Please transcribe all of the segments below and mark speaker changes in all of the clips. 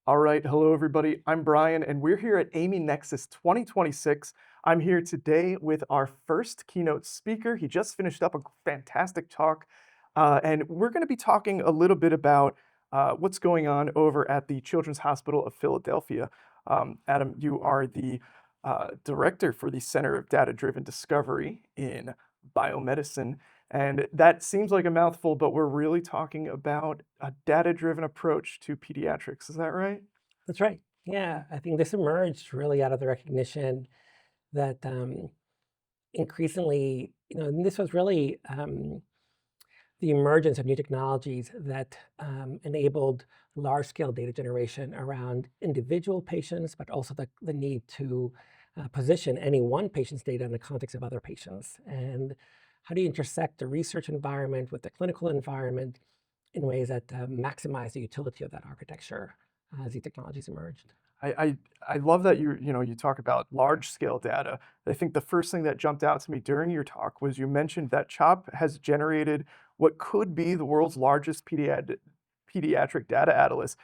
Speaker 1: All right, hello everybody. I'm Brian, and we're here at Amy Nexus 2026. I'm here today with our first keynote speaker. He just finished up a fantastic talk, and we're going to be talking a little bit about what's going on over at the Children's Hospital of Philadelphia. Adam, you are the director for the Center of Data-Driven Discovery in Biomedicine. And that seems like a mouthful, but we're really talking about a data-driven approach to pediatrics. Is that right?
Speaker 2: That's right. Yeah, I think this emerged really out of the recognition that increasingly, and this was really the emergence of new technologies that enabled large-scale data generation around individual patients, but also the need to position any one patient's data in the context of other patients. And how do you intersect the research environment with the clinical environment in ways that maximize the utility of that architecture as these technologies emerged?
Speaker 1: I love that you talk about large scale data. I think the first thing that jumped out to me during your talk was you mentioned that CHOP has generated what could be the world's largest pediatric data atlas.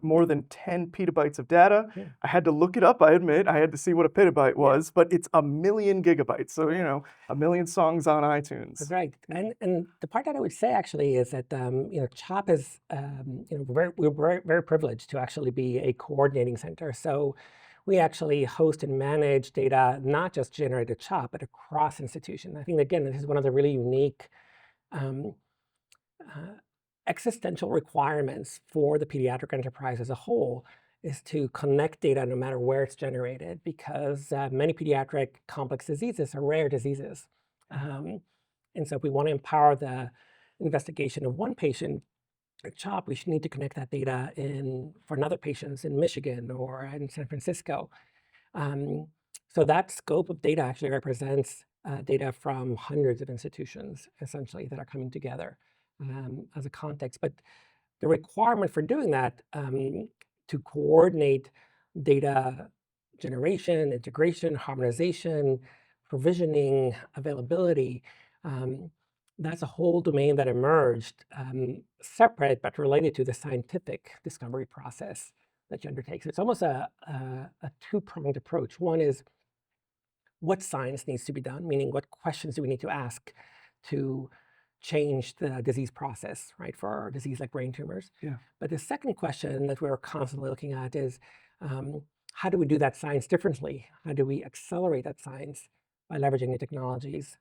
Speaker 1: More than 10 petabytes of data.
Speaker 2: Yeah.
Speaker 1: I had to look it up, I admit. I had to see what a petabyte was, but it's a million gigabytes. So, a million songs on
Speaker 2: That's
Speaker 1: iTunes.
Speaker 2: right. And the part that I would say actually is that CHOP is we're very privileged to actually be a coordinating center. So we actually host and manage data not just generated at CHOP, but across institutions. I think again this is one of the really unique um, uh, existential requirements for the pediatric enterprise as a whole is to connect data no matter where it's generated, because many pediatric complex diseases are rare diseases. Um, and so if we want to empower the investigation of one patient at CHOP, we should need to connect that data for another patients in Michigan or in San Francisco. Um, so that scope of data actually represents data from hundreds of institutions, essentially, that are coming together as a context. But the requirement for doing that to coordinate data generation, integration, harmonization, provisioning, availability, that's a whole domain that emerged separate but related to the scientific discovery process that you undertake. So it's almost a two-pronged approach. One is what science needs to be done, meaning what questions do we need to ask to change the disease process, right, for a disease like brain tumors.
Speaker 1: Yeah.
Speaker 2: But the second question that we're constantly looking at is how do we do that science differently? How do we accelerate that science by leveraging new technologies,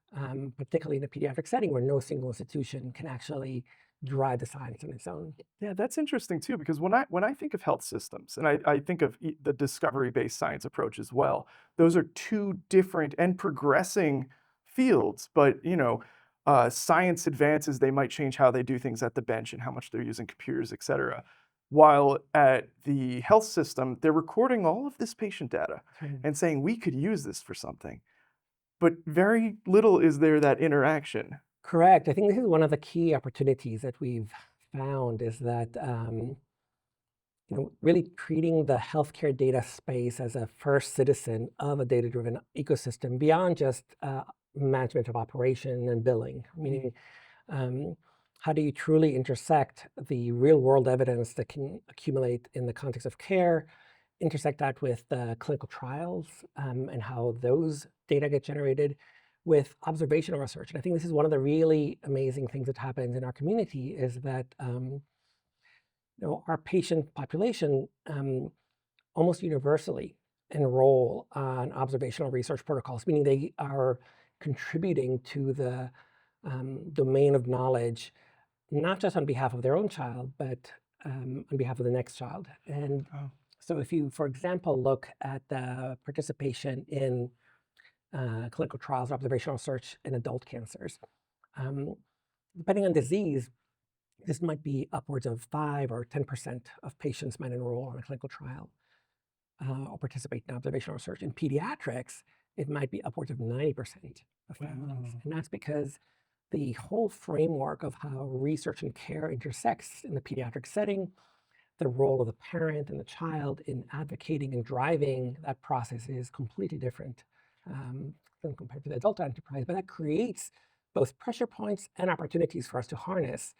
Speaker 2: particularly in a pediatric setting where no single institution can actually drive the science on its own?
Speaker 1: Yeah, that's interesting too, because when I think of health systems, and I think of the discovery-based science approach as well, those are two different and progressing fields. But science advances, they might change how they do things at the bench and how much they're using computers, et cetera. While at the health system, they're recording all of this patient data and saying we could use this for something. But very little is there that interaction.
Speaker 2: Correct. I think this is one of the key opportunities that we've found is that really treating the healthcare data space as a first citizen of a data-driven ecosystem beyond just management of operation and billing, meaning how do you truly intersect the real-world evidence that can accumulate in the context of care, intersect that with the clinical trials and how those data get generated with observational research. And I think this is one of the really amazing things that happens in our community is that our patient population almost universally enroll on observational research protocols, meaning they are contributing to the domain of knowledge, not just on behalf of their own child, but on behalf of the next child. And so if you, for example, look at the participation in clinical trials, observational research in adult cancers, depending on disease, this might be upwards of 5 or 10% of patients might enroll on a clinical trial or participate in observational research. In pediatrics, it might be upwards of 90% of families. And that's because the whole framework of how research and care intersects in the pediatric setting, the role of the parent and the child in advocating and driving that process is completely different than compared to the adult enterprise. But that creates both pressure points and opportunities for us to harness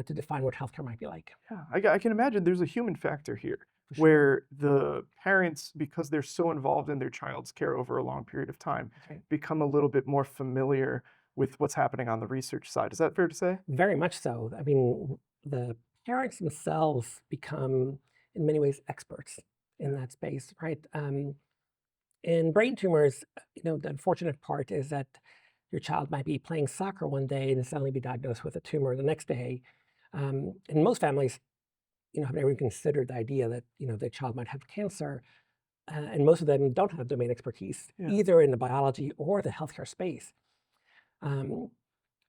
Speaker 2: to define what healthcare might be like.
Speaker 1: Yeah, I can imagine there's a human factor here.
Speaker 2: For sure.
Speaker 1: where the parents, because they're so involved in their child's care over a long period of time,
Speaker 2: That's right.
Speaker 1: become a little bit more familiar with what's happening on the research side. Is that fair to say?
Speaker 2: Very much so. I mean, the parents themselves become, in many ways, experts in
Speaker 1: Yeah.
Speaker 2: that space, right? In brain tumors, the unfortunate part is that your child might be playing soccer one day and suddenly be diagnosed with a tumor the next day. And most families, have never even considered the idea that, their child might have cancer. And most of them don't have domain expertise,
Speaker 1: Yeah.
Speaker 2: either in the biology or the healthcare space. Um,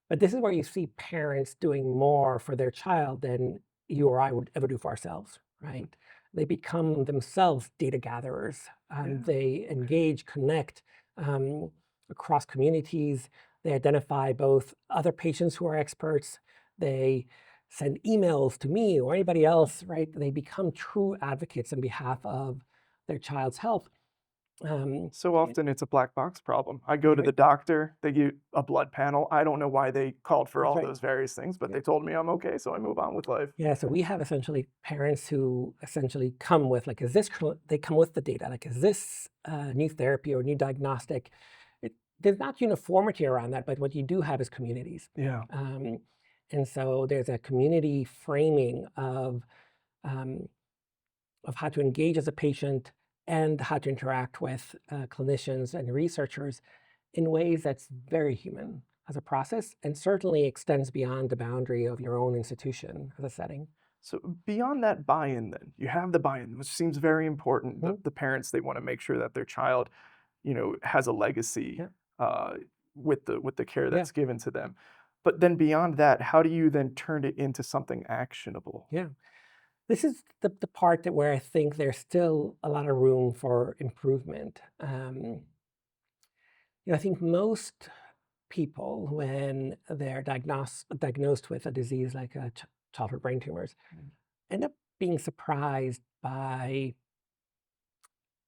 Speaker 2: But this is where you see parents doing more for their child than you or I would ever do for ourselves, right? They become themselves data gatherers.
Speaker 1: Yeah.
Speaker 2: They
Speaker 1: Okay.
Speaker 2: engage, connect um, across communities. They identify both other patients who are experts. They send emails to me or anybody else, right? They become true advocates on behalf of their child's health. Um,
Speaker 1: So often it's a black box problem. I go to the
Speaker 2: right?
Speaker 1: doctor, they give a blood panel. I don't know why they called for
Speaker 2: That's
Speaker 1: all
Speaker 2: right.
Speaker 1: those various things, but
Speaker 2: Yeah.
Speaker 1: they told me I'm okay, so I move on with life.
Speaker 2: Yeah, so we have essentially parents who essentially come with like, they come with the data, like, is this new therapy or new diagnostic? There's not uniformity around that, but what you do have is communities.
Speaker 1: Yeah.
Speaker 2: Um, and so there's a community framing um, of how to engage as a patient and how to interact with clinicians and researchers in ways that's very human as a process and certainly extends beyond the boundary of your own institution as a setting.
Speaker 1: So beyond that buy-in then, you have the buy-in, which seems very important. The,
Speaker 2: Mhm.
Speaker 1: the parents, they want to make sure that their child, has a legacy
Speaker 2: Yeah,
Speaker 1: uh, with the care
Speaker 2: yeah,
Speaker 1: that's given to them. But then beyond that, how do you then turn it into something actionable?
Speaker 2: yeah. This is the part that where I think there's still a lot of room for improvement. I think most people, when they're diagnosed with a disease like childhood brain tumors,
Speaker 1: Mm.
Speaker 2: end up being surprised by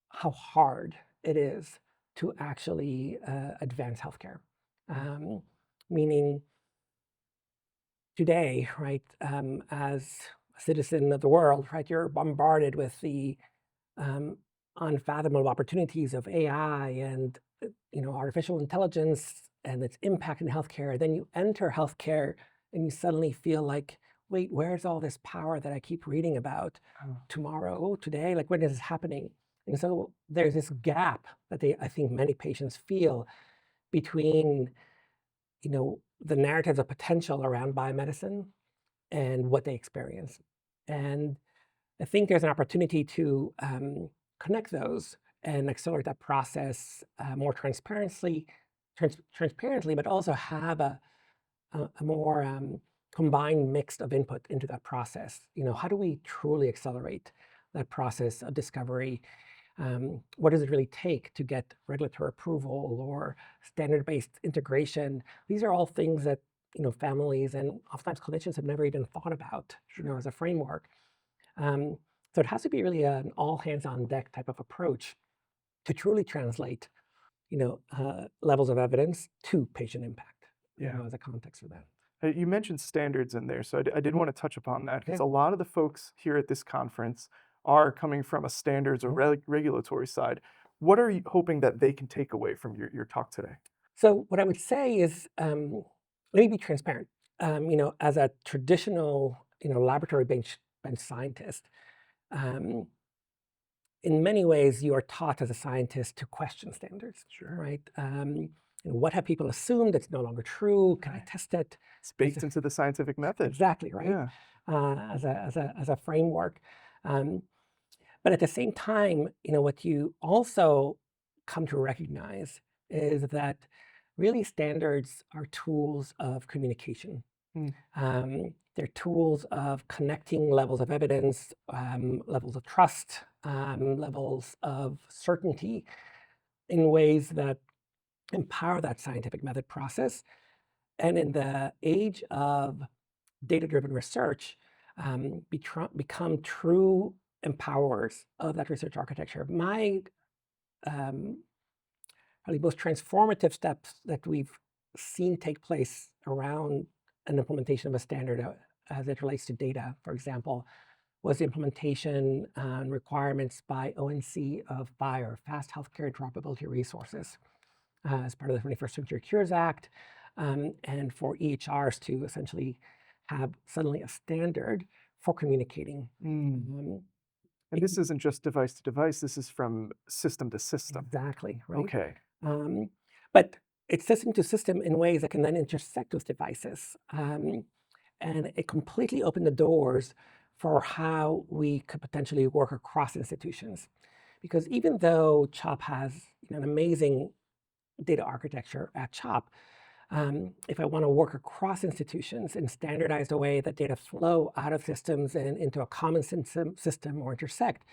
Speaker 2: how hard it is to actually advance healthcare.
Speaker 1: Mm.
Speaker 2: Um, Meaning today, right, as a citizen of the world, right, you're bombarded with the um, unfathomable opportunities of AI and artificial intelligence and its impact in healthcare. Then you enter healthcare and you suddenly feel like, wait, where's all this power that I keep reading about
Speaker 1: Oh,
Speaker 2: tomorrow, today? Like, when is this happening? And so there's this gap that I think many patients feel between, the narratives of potential around biomedicine and what they experience. And I think there's an opportunity to connect those and accelerate that process more transparently, but also have a more combined mix of input into that process. How do we truly accelerate that process of discovery? What does it really take to get regulatory approval or standard-based integration? These are all things that families and oftentimes clinicians have never even thought about,
Speaker 1: sure.
Speaker 2: as a framework. Um, so it has to be really an all hands on deck type of approach to truly translate, levels of evidence to patient impact,
Speaker 1: Yeah.
Speaker 2: as a context for that.
Speaker 1: You mentioned standards in there, so I did
Speaker 2: Mhm.
Speaker 1: want to touch upon that because
Speaker 2: Yeah.
Speaker 1: a lot of the folks here at this conference are coming from a standards or
Speaker 2: Mhm.
Speaker 1: regulatory side. What are you hoping that they can take away from your talk today?
Speaker 2: So what I would say is, let me be transparent. As a traditional, laboratory bench scientist, um, in many ways, you are taught as a scientist to question standards,
Speaker 1: Sure.
Speaker 2: right? What have people assumed that's no longer true? Can I
Speaker 1: Right.
Speaker 2: test it?
Speaker 1: It's
Speaker 2: Is
Speaker 1: baked into the scientific method.
Speaker 2: exactly right
Speaker 1: Yeah.
Speaker 2: as a framework. Um, but at the same time, what you also come to recognize is that really standards are tools of communication.
Speaker 1: Mm.
Speaker 2: They're tools of connecting levels of evidence, levels of trust, levels of certainty in ways that empower that scientific method process. And in the age of data-driven research, become true empowerers of that research architecture. My um, probably most transformative steps that we've seen take place around an implementation of a standard as it relates to data, for example, was the implementation and requirements by ONC of FHIR, Fast Healthcare Interoperability Resources, as part of the 21st Century Cures Act, and for EHRs to essentially have suddenly a standard for communicating.
Speaker 1: And this isn't just device to device, this is from system to system.
Speaker 2: Exactly, right?
Speaker 1: Okay.
Speaker 2: But it's system to system in ways that can then intersect with devices. And it completely opened the doors for how we could potentially work across institutions. Because even though CHOP has an amazing data architecture at CHOP, if I want to work across institutions in standardized a way that data flow out of systems and into a common system or intersect,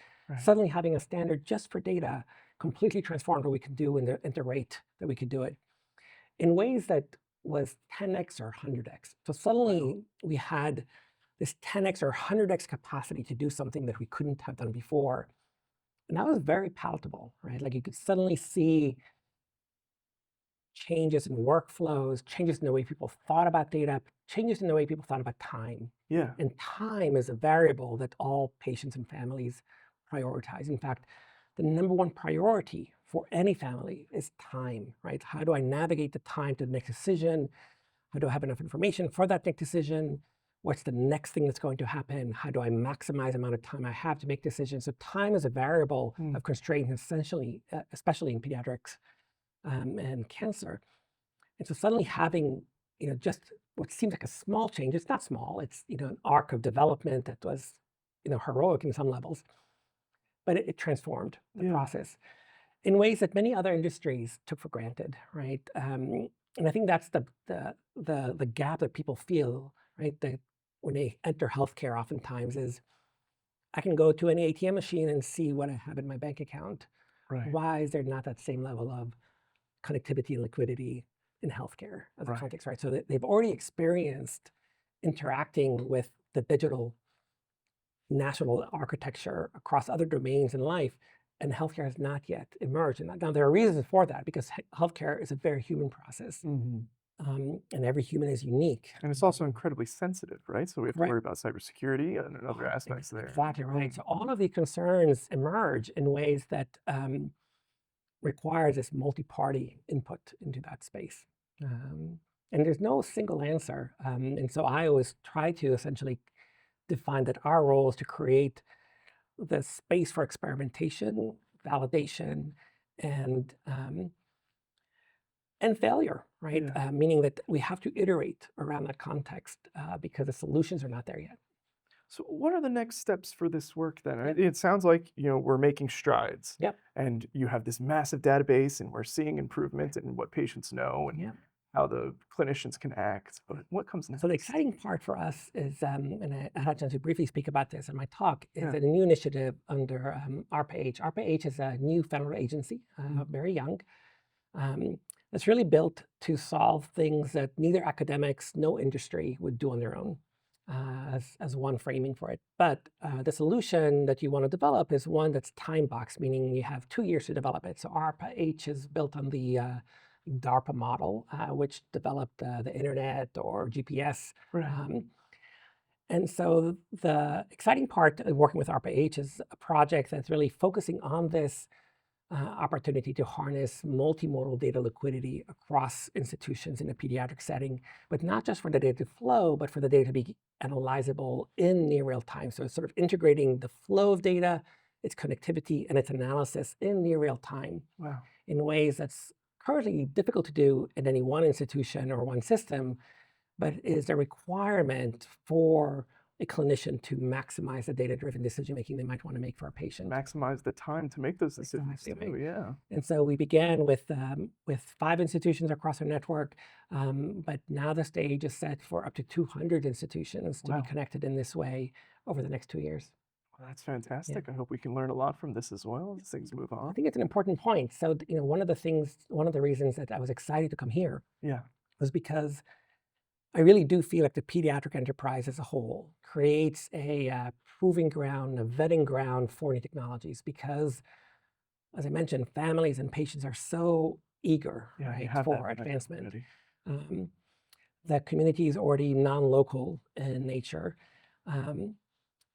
Speaker 2: suddenly having a standard just for data completely transformed what we can do in the rate that we could do it in ways that was 10x or 100x. So suddenly we had this 10x or 100x capacity to do something that we couldn't have done before. And that was very palatable, right? Like you could suddenly see changes in workflows, changes in the way people thought about data, changes in the way people thought about time.
Speaker 1: Yeah.
Speaker 2: And time is a variable that all patients and families prioritize. In fact, the number one priority for any family is time, right? How do I navigate the time to the next decision? How do I have enough information for that next decision? What's the next thing that's going to happen? How do I maximize the amount of time I have to make decisions? So time is a variable of constraint, essentially, especially in pediatrics and cancer. And so suddenly having, just what seems like a small change, it's not small, it's, an arc of development that was, heroic in some levels, but it transformed the process in ways that many other industries took for granted, right? And I think that's the gap that people feel, right? That when they enter healthcare oftentimes is, I can go to any ATM machine and see what I have in my bank account.
Speaker 1: Right.
Speaker 2: Why is there not that same level of connectivity and liquidity in healthcare as a context, right? So they've already experienced interacting with the digital national architecture across other domains in life, and healthcare has not yet emerged. And now there are reasons for that, because healthcare is a very human process, and every human is unique.
Speaker 1: And it's also incredibly sensitive, right? So we have to worry about cybersecurity and other aspects there.
Speaker 2: Exactly right. So all of these concerns emerge in ways that requires this multi-party input into that space. And there's no single answer. And so I always try to essentially define that our role is to create the space for experimentation, validation, and failure, right? Meaning that we have to iterate around that context because the solutions are not there yet.
Speaker 1: So what are the next steps for this work then? It sounds like, we're making strides.
Speaker 2: Yep.
Speaker 1: And you have this massive database and we're seeing improvement in what patients know and how the clinicians can act. But what comes next?
Speaker 2: So the exciting part for us is, and I had a chance to briefly speak about this in my talk, is a new initiative under ARPA-H. ARPA-H is a new federal agency, very young, that's really built to solve things that neither academics, no industry would do on their own. As one framing for it. But the solution that you want to develop is one that's time boxed, meaning you have 2 years to develop it. So ARPA-H is built on the DARPA model, which developed the internet or GPS. And so the exciting part of working with ARPA-H is a project that's really focusing on this opportunity to harness multimodal data liquidity across institutions in a pediatric setting, but not just for the data to flow, but for the data to be analyzable in near real time. So it's sort of integrating the flow of data, its connectivity, and its analysis in near real time in ways that's currently difficult to do in any one institution or one system, but is a requirement for a clinician to maximize the data-driven decision-making they might want to make for a patient.
Speaker 1: Maximize the time to make those decisions too,
Speaker 2: And so we began with 5 institutions across our network, but now the stage is set for up to 200 institutions to be connected in this way over the next 2 years.
Speaker 1: Well, that's fantastic. I hope we can learn a lot from this as well as things move on.
Speaker 2: I think it's an important point. So, one of the reasons that I was excited to come here was because I really do feel like the pediatric enterprise as a whole creates a proving ground, a vetting ground for new technologies because, as I mentioned, families and patients are so eager for advancement. The community is already non-local in nature.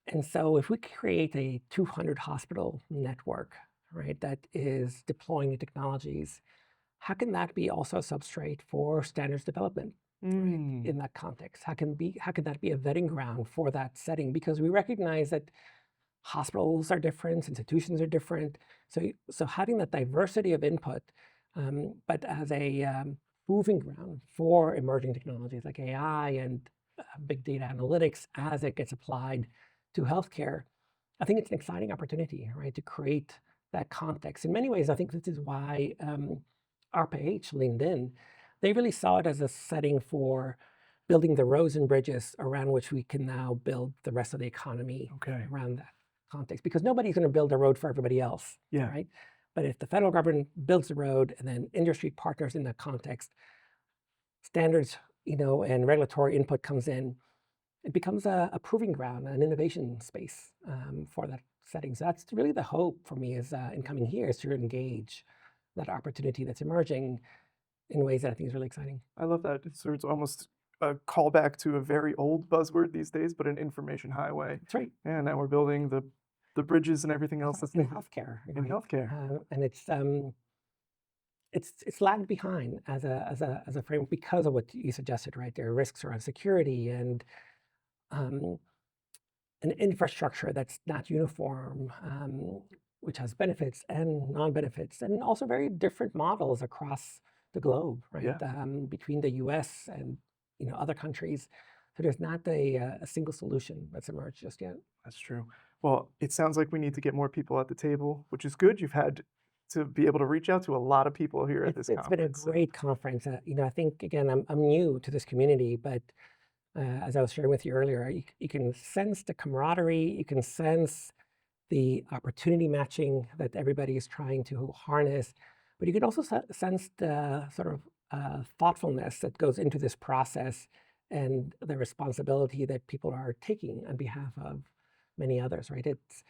Speaker 2: And so if we create a 200 hospital network, right, that is deploying new technologies, how can that be also a substrate for standards development, right,
Speaker 1: Mm,
Speaker 2: in that context? How can that be a vetting ground for that setting? Because we recognize that hospitals are different, institutions are different. So having that diversity of input, but as a proving ground for emerging technologies like AI and big data analytics as it gets applied to healthcare, I think it's an exciting opportunity, right, to create that context. In many ways, I think this is why ARPA-H leaned in. They really saw it as a setting for building the roads and bridges around which we can now build the rest of the economy
Speaker 1: okay.
Speaker 2: around that context, because nobody's going to build a road for everybody else,
Speaker 1: Yeah.
Speaker 2: right? But if the federal government builds the road and then industry partners in that context, standards, and regulatory input comes in, it becomes a proving ground, an innovation space for that setting. So that's really the hope for me is in coming here is to engage that opportunity that's emerging in ways that I think is really exciting.
Speaker 1: I love that. It's almost a callback to a very old buzzword these days, but an information highway.
Speaker 2: That's right.
Speaker 1: And now we're building the bridges and everything else that's
Speaker 2: In
Speaker 1: needed
Speaker 2: healthcare,
Speaker 1: in
Speaker 2: right?
Speaker 1: healthcare.
Speaker 2: And it's lagged behind as a framework because of what you suggested, right? There are risks around security and um, an infrastructure that's not uniform, which has benefits and non-benefits, and also very different models across the globe, right?
Speaker 1: Yeah,
Speaker 2: Between the U.S. and other countries. So there's not a single solution that's emerged just yet.
Speaker 1: that's true. Well, it sounds like we need to get more people at the table, which is good. You've had to be able to reach out to a lot of people here at this
Speaker 2: It's been a
Speaker 1: conference. So
Speaker 2: great conference. I think again, I'm new to this community, but as I was sharing with you earlier, you can sense the camaraderie, you can sense the opportunity matching that everybody is trying to harness, but you can also sense the sort of thoughtfulness that goes into this process and the responsibility that people are taking on behalf of many others, right? It's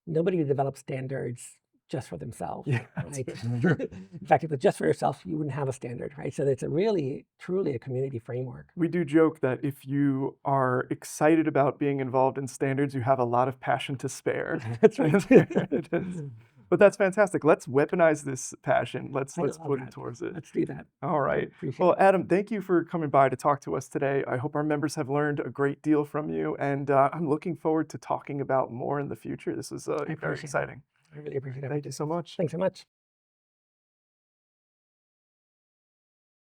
Speaker 2: nobody develops standards just for themselves,
Speaker 1: yeah, that's
Speaker 2: right?
Speaker 1: very true.
Speaker 2: In fact, if it's just for yourself, you wouldn't have a standard, right? So it's a really, truly a community framework.
Speaker 1: We do joke that if you are excited about being involved in standards, you have a lot of passion to spare.
Speaker 2: That's right.
Speaker 1: It is. But that's fantastic. Let's weaponize this passion. Let's
Speaker 2: I love
Speaker 1: put it
Speaker 2: that.
Speaker 1: towards it.
Speaker 2: Let's do that.
Speaker 1: All
Speaker 2: I
Speaker 1: right.
Speaker 2: appreciate
Speaker 1: Well,
Speaker 2: it.
Speaker 1: Adam, thank you for coming by to talk to us today. I hope our members have learned a great deal from you, and I'm looking forward to talking about more in the future. This was
Speaker 2: I
Speaker 1: very
Speaker 2: appreciate it.
Speaker 1: exciting.
Speaker 2: I really appreciate it.
Speaker 1: Thank you so much.
Speaker 2: Thanks so much.